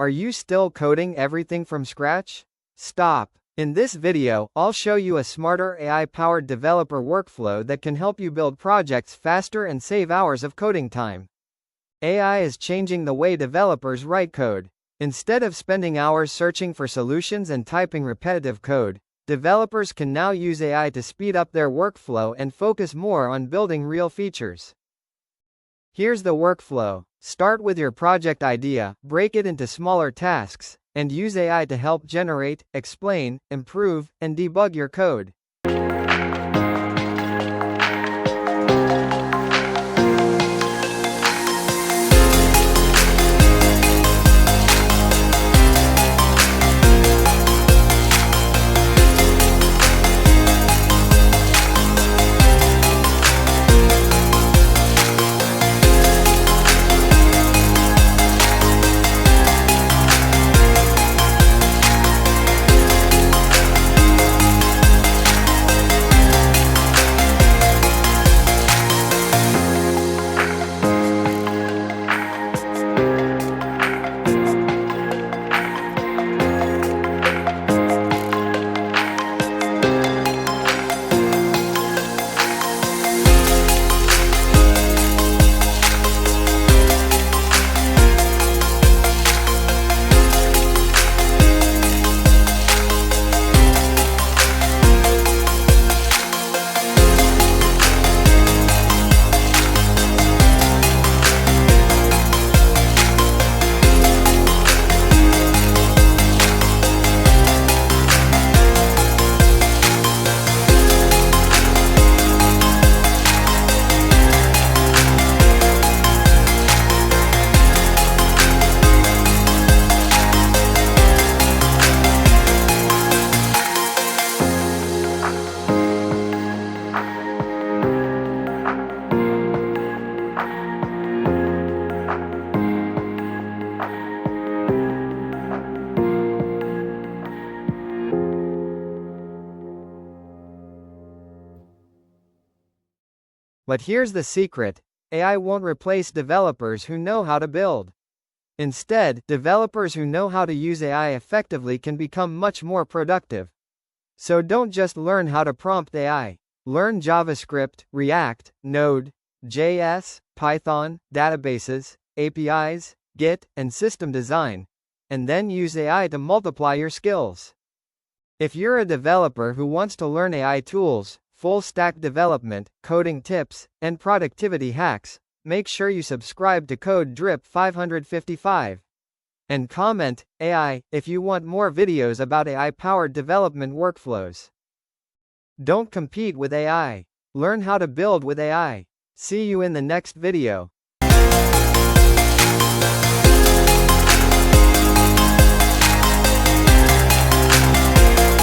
Are you still coding everything from scratch? Stop. In this video, I'll show you a smarter AI-powered developer workflow that can help you build projects faster and save hours of coding time. AI is changing the way developers write code. Instead of spending hours searching for solutions and typing repetitive code, developers can now use AI to speed up their workflow and focus more on building real features. Here's the workflow. Start with your project idea, break it into smaller tasks, and use AI to help generate, explain, improve, and debug your code. But here's the secret: AI won't replace developers who know how to build. Instead, developers who know how to use AI effectively can become much more productive. So don't just learn how to prompt AI. Learn JavaScript, React, Node.js, Python, databases, APIs, Git, and system design, and then use AI to multiply your skills. If you're a developer who wants to learn AI tools, full-stack development, coding tips, and productivity hacks, make sure you subscribe to Code Drip 555. And comment, AI, if you want more videos about AI-powered development workflows. Don't compete with AI. Learn how to build with AI. See you in the next video.